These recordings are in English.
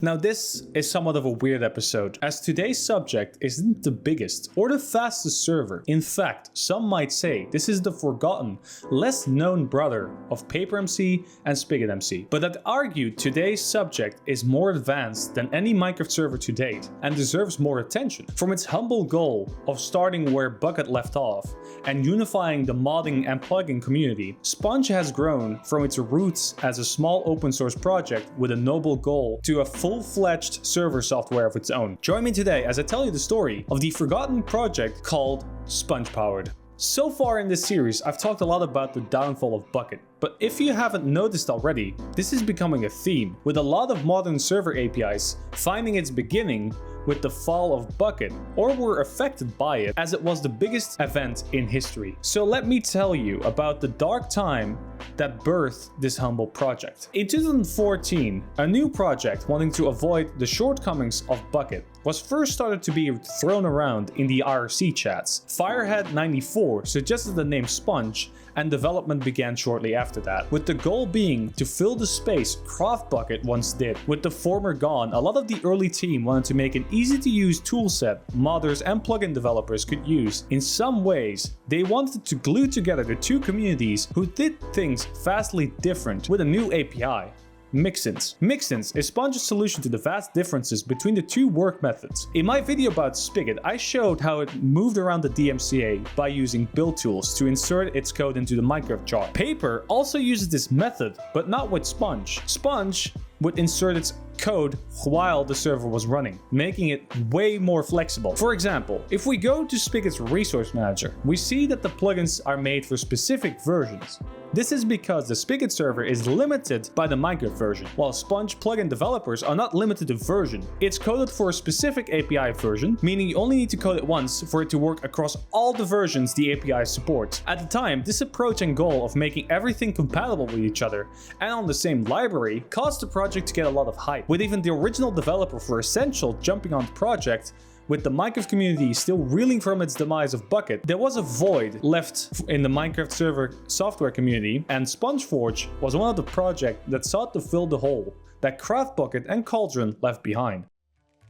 Now this is somewhat of a weird episode, as today's subject isn't the biggest or the fastest server. In fact, some might say this is the forgotten, less known brother of PaperMC and SpiggotMC. But I'd argue today's subject is more advanced than any Minecraft server to date and deserves more attention. From its humble goal of starting where Bukkit left off and unifying the modding and plugin community, Sponge has grown from its roots as a small open source project with a noble goal to a full-fledged server software of its own. Join me today as I tell you the story of the forgotten project called SpongePowered. So far in this series, I've talked a lot about the downfall of Bukkit, but if you haven't noticed already, this is becoming a theme, with a lot of modern server APIs finding its beginning with the fall of Bukkit, or were affected by it, as it was the biggest event in history. So let me tell you about the dark time that birthed this humble project. In 2014, a new project wanting to avoid the shortcomings of Bukkit was first started to be thrown around in the IRC chats. Firehead94 suggested the name Sponge, and development began shortly after that, with the goal being to fill the space CraftBukkit once did. With the former gone, a lot of the early team wanted to make an easy-to-use toolset modders and plugin developers could use. In some ways, they wanted to glue together the two communities who did things vastly different with a new API. Mixins. Mixins is Sponge's solution to the vast differences between the two work methods. In my video about Spigot, I showed how it moved around the DMCA by using build tools to insert its code into the Minecraft jar. Paper also uses this method, but not with Sponge. Sponge would insert its code while the server was running, making it way more flexible. For example, if we go to Spigot's resource manager, we see that the plugins are made for specific versions. This is because the Spigot server is limited by the Minecraft version, while Sponge plugin developers are not limited to version. It's coded for a specific API version, meaning you only need to code it once for it to work across all the versions the API supports. At the time, this approach and goal of making everything compatible with each other and on the same library caused the project to get a lot of hype, with even the original developer for Essential jumping on the project. With the Minecraft community still reeling from its demise of Bukkit, there was a void left in the Minecraft server software community, and SpongeForge was one of the projects that sought to fill the hole that CraftBukkit and Cauldron left behind.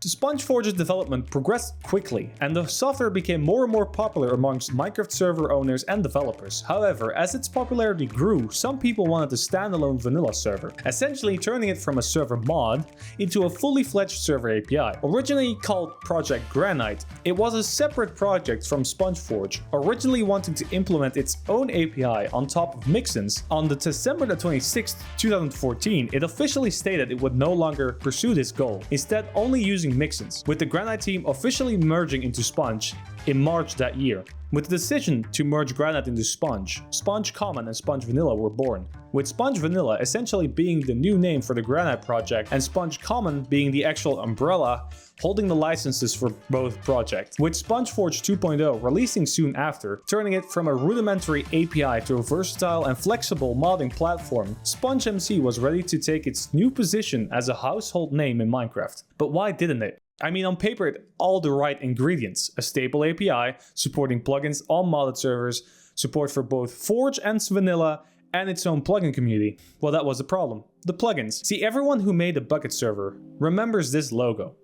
SpongeForge's development progressed quickly, and the software became more and more popular amongst Minecraft server owners and developers. However, as its popularity grew, some people wanted a standalone vanilla server, essentially turning it from a server mod into a fully fledged server API. Originally called Project Granite, it was a separate project from SpongeForge, originally wanting to implement its own API on top of Mixins. On the December 26, 2014, it officially stated it would no longer pursue this goal, instead only using Mixins, with the Granite team officially merging into Sponge in March that year. With the decision to merge Granite into Sponge, SpongeCommon and Sponge Vanilla were born, with Sponge Vanilla essentially being the new name for the Granite project and SpongeCommon being the actual umbrella holding the licenses for both projects, with SpongeForge 2.0 releasing soon after, turning it from a rudimentary API to a versatile and flexible modding platform. SpongeMC was ready to take its new position as a household name in Minecraft. But why didn't it? I mean, on paper it had all the right ingredients: a stable API, supporting plugins on modded servers, support for both Forge and Vanilla, and its own plugin community. Well, that was the problem: the plugins. See, everyone who made a Bukkit server remembers this logo.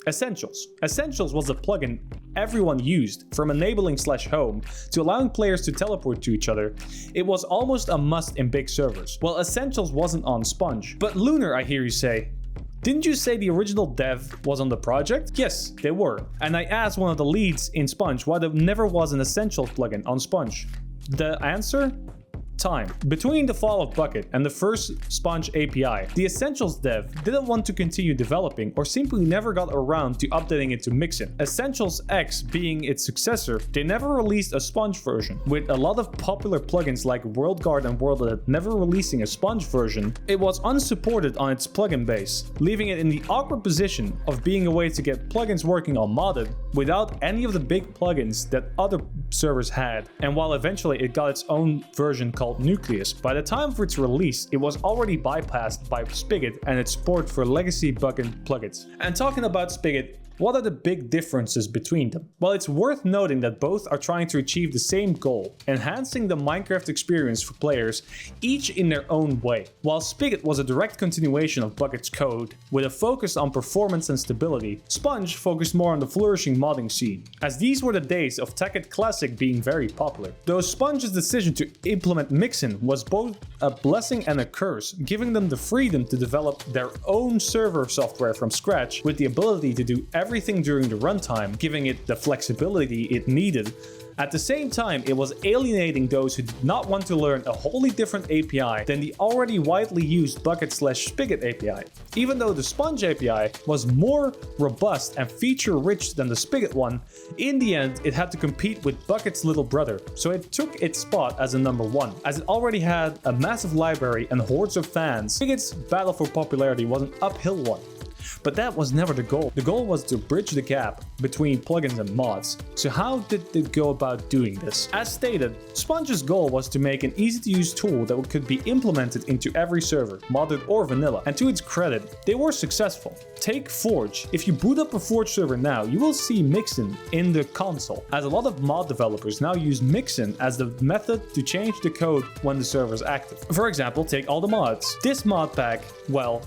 Essentials. Essentials was a plugin everyone used, from enabling/home to allowing players to teleport to each other. It was almost a must in big servers. Well, Essentials wasn't on Sponge. But Lunar, I hear you say. Didn't you say the original dev was on the project? Yes, they were. And I asked one of the leads in Sponge why there never was an Essentials plugin on Sponge. The answer? Time. Between the fall of Bukkit and the first Sponge API, the Essentials dev didn't want to continue developing or simply never got around to updating it to Mixin. Essentials X being its successor, they never released a Sponge version. With a lot of popular plugins like WorldGuard and WorldEdit never releasing a Sponge version, it was unsupported on its plugin base, leaving it in the awkward position of being a way to get plugins working on modded without any of the big plugins that other servers had. And while eventually it got its own version called Nucleus, by the time of its release, it was already bypassed by Spigot and its support for legacy Bukkit plugins. And talking about Spigot, What are the big differences between them? Well, it's worth noting that both are trying to achieve the same goal, enhancing the Minecraft experience for players, each in their own way. While Spigot was a direct continuation of Bukkit's code, with a focus on performance and stability, Sponge focused more on the flourishing modding scene, as these were the days of Tekkit Classic being very popular. Though Sponge's decision to implement mixin was both a blessing and a curse, giving them the freedom to develop their own server software from scratch with the ability to do everything during the runtime, giving it the flexibility it needed. At the same time, it was alienating those who did not want to learn a wholly different API than the already widely used Bukkit/Spigot API. Even though the Sponge API was more robust and feature-rich than the Spigot one, in the end it had to compete with Bukkit's little brother, so it took its spot as a number one. As it already had a massive library and hordes of fans, Spigot's battle for popularity was an uphill one. But that was never the goal. The goal was to bridge the gap between plugins and mods. So how did it go about doing this? As stated, Sponge's goal was to make an easy-to-use tool that could be implemented into every server, modded or vanilla, and to its credit, they were successful. Take Forge. If you boot up a Forge server now, you will see Mixin in the console, as a lot of mod developers now use Mixin as the method to change the code when the server is active. For example, take all the mods. This mod pack, well,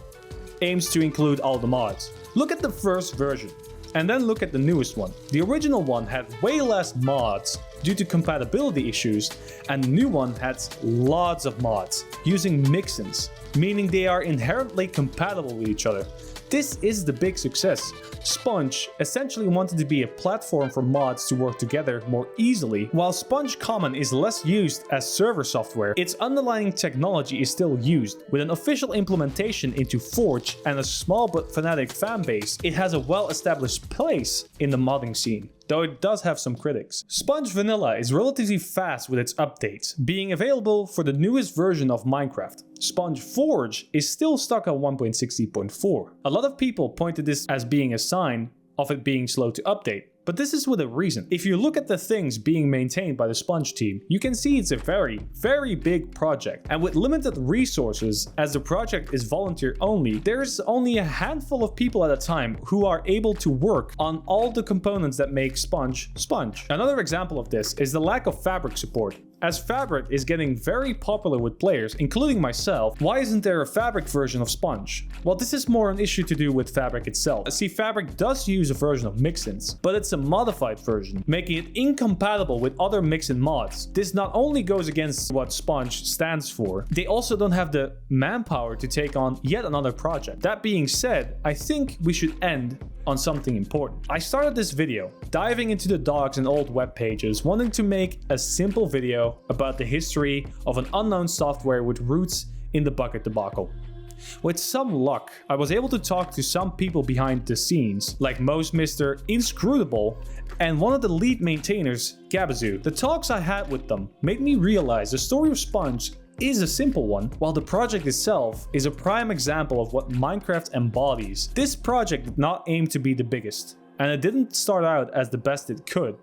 aims to include all the mods. Look at the first version, and then look at the newest one. The original one had way less mods due to compatibility issues, and the new one has lots of mods using mixins, meaning they are inherently compatible with each other. This is the big success. Sponge essentially wanted to be a platform for mods to work together more easily. While SpongeCommon is less used as server software, its underlying technology is still used. With an official implementation into Forge and a small but fanatic fanbase, it has a well-established place in the modding scene, though it does have some critics. Sponge Vanilla is relatively fast with its updates, being available for the newest version of Minecraft. SpongeForge is still stuck on 1.60.4. A lot of people point to this as being a sign of it being slow to update, but this is with a reason. If you look at the things being maintained by the Sponge team, you can see it's a very big project. And with limited resources, as the project is volunteer only, there's only a handful of people at a time who are able to work on all the components that make Sponge Sponge. Another example of this is the lack of Fabric support. As Fabric is getting very popular with players, including myself, why isn't there a Fabric version of Sponge? Well, this is more an issue to do with Fabric itself. See, Fabric does use a version of Mixins, but it's a modified version, making it incompatible with other Mixin mods. This not only goes against what Sponge stands for, they also don't have the manpower to take on yet another project. That being said, I think we should end on something important. I started this video diving into the docs and old web pages, wanting to make a simple video about the history of an unknown software with roots in the Bukkit debacle. With some luck, I was able to talk to some people behind the scenes, like MoseMister, Inscrutable, and one of the lead maintainers, Gabazoo. The talks I had with them made me realize the story of Sponge is a simple one, while the project itself is a prime example of what Minecraft embodies. This project did not aim to be the biggest, and it didn't start out as the best it could.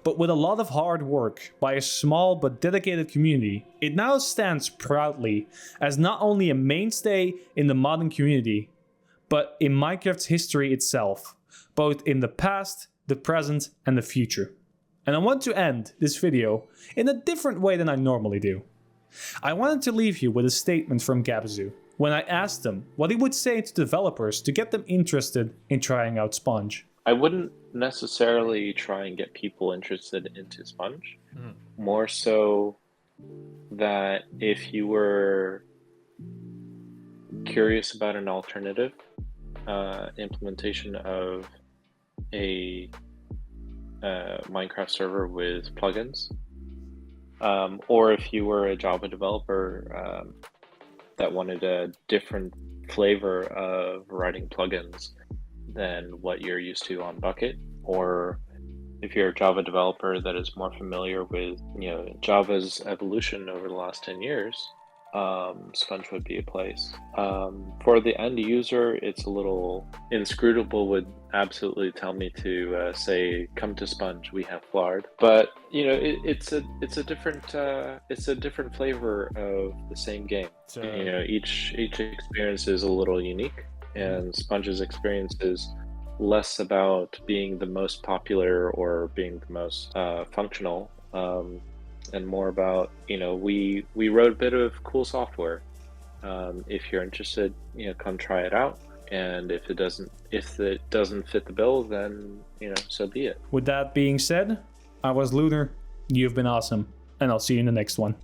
But with a lot of hard work by a small but dedicated community, it now stands proudly as not only a mainstay in the modding community, but in Minecraft's history itself, both in the past, the present, and the future. And I want to end this video in a different way than I normally do. I wanted to leave you with a statement from Gabazoo when I asked him what he would say to developers to get them interested in trying out Sponge. I wouldn't necessarily try and get people interested into Sponge. More so that if you were curious about an alternative implementation of a Minecraft server with plugins, or if you were a Java developer that wanted a different flavor of writing plugins than what you're used to on Bukkit, or if you're a Java developer that is more familiar with, Java's evolution over the last 10 years, Sponge would be a place. For the end user, it's a little Inscrutable would absolutely tell me to say, come to Sponge, we have flarb. But it's a different flavor of the same game. Each experience is a little unique, and Sponge's experience is less about being the most popular or being the most functional, and more about, we wrote a bit of cool software. If you're interested, come try it out. And if it doesn't fit the bill, then so be it. With that being said, I was Lunar. You've been awesome, and I'll see you in the next one.